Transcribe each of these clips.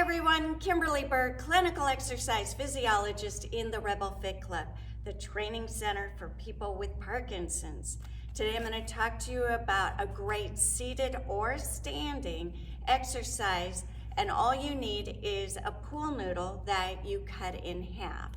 everyone, Kimberly Berg, clinical exercise physiologist in the Rebel Fit Club, the training center for people with Parkinson's. Today I'm going to talk to you about a great seated or standing exercise, and all you need is a pool noodle that you cut in half.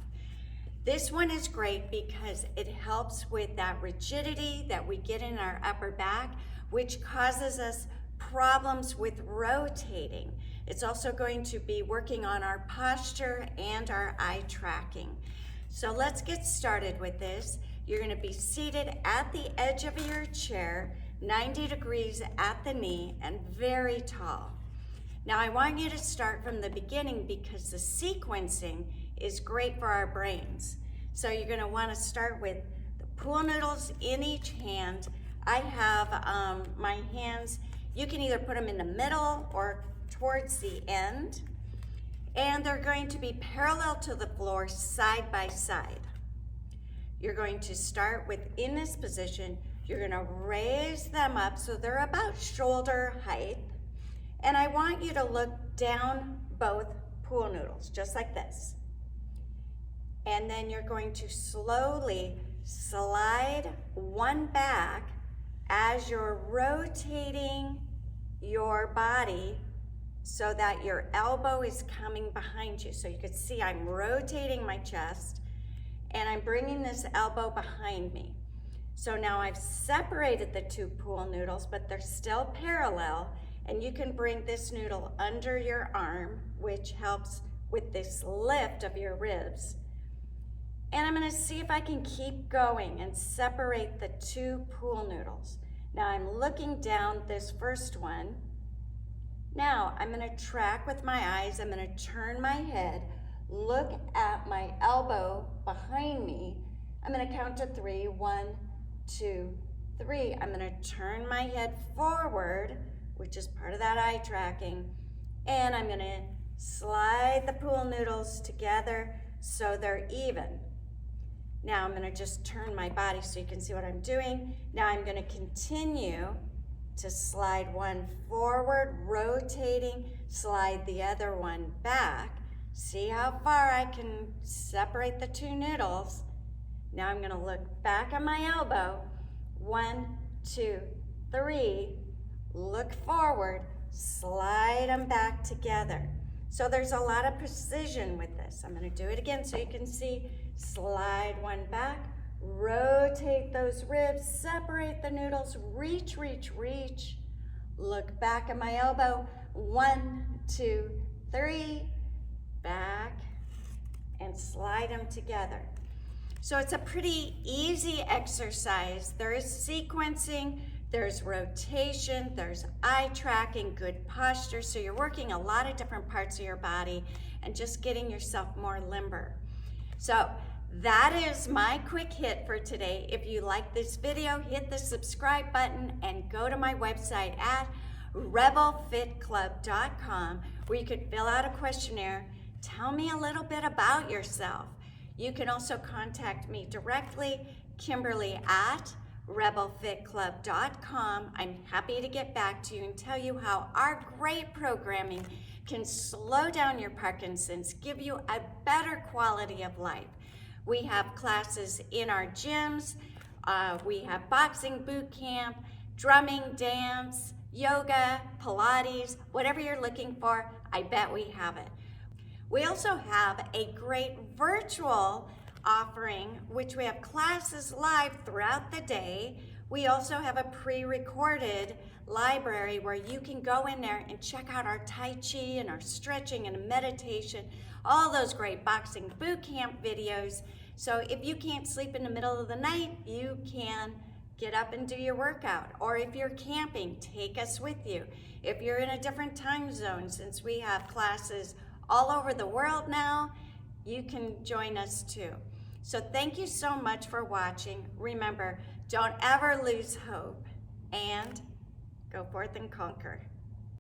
This one is great because it helps with that rigidity that we get in our upper back, which causes us problems with rotating. It's also going to be working on our posture and our eye tracking. So let's get started with this. You're going to be seated at the edge of your chair, 90 degrees at the knee and very tall. Now I want you to start from the beginning because the sequencing is great for our brains. So you're going to want to start with the pool noodles in each hand. I have my hands, you can either put them in the middle or towards the end, and they're going to be parallel to the floor side by side. You're going to start with, in this position, you're going to raise them up so they're about shoulder height, and I want you to look down both pool noodles, just like this. And then you're going to slowly slide one back as you're rotating your body so that your elbow is coming behind you. So you can see I'm rotating my chest and I'm bringing this elbow behind me. So now I've separated the two pool noodles, but they're still parallel, and you can bring this noodle under your arm, which helps with this lift of your ribs. And I'm gonna see if I can keep going and separate the two pool noodles. Now I'm looking down this first one. Now I'm gonna track with my eyes. I'm gonna turn my head, look at my elbow behind me. I'm gonna count to 3, 1, 2, 3. I'm gonna turn my head forward, which is part of that eye tracking, and I'm gonna slide the pool noodles together so they're even. Now I'm gonna just turn my body so you can see what I'm doing. Now I'm gonna continue to slide one forward, rotating, slide the other one back. See how far I can separate the two noodles. Now I'm gonna look back on my elbow. 1, 2, 3, look forward, slide them back together. So there's a lot of precision with this. I'm gonna do it again so you can see. Slide one back, rotate those ribs, separate the noodles, reach, reach, reach. Look back at my elbow. 1, 2, 3, back, and slide them together. So it's a pretty easy exercise. There is sequencing, there's rotation, there's eye tracking, good posture. So you're working a lot of different parts of your body and just getting yourself more limber. So that is my quick hit for today. If you like this video, hit the subscribe button and go to my website at rebelfitclub.com where you can fill out a questionnaire. Tell me a little bit about yourself. You can also contact me directly, Kimberly at rebelfitclub.com. I'm happy to get back to you and tell you how our great programming can slow down your Parkinson's, give you a better quality of life. We have classes in our gyms. We have boxing boot camp, drumming, dance, yoga, Pilates, whatever you're looking for, I bet we have it. We also have a great virtual offering, which we have classes live throughout the day. We also have a pre-recorded library where you can go in there and check out our Tai Chi and our stretching and meditation, all those great boxing boot camp videos. So if you can't sleep in the middle of the night, you can get up and do your workout. Or if you're camping, take us with you. If you're in a different time zone, since we have classes all over the world now, you can join us too. So thank you so much for watching. Remember, don't ever lose hope, and go forth and conquer.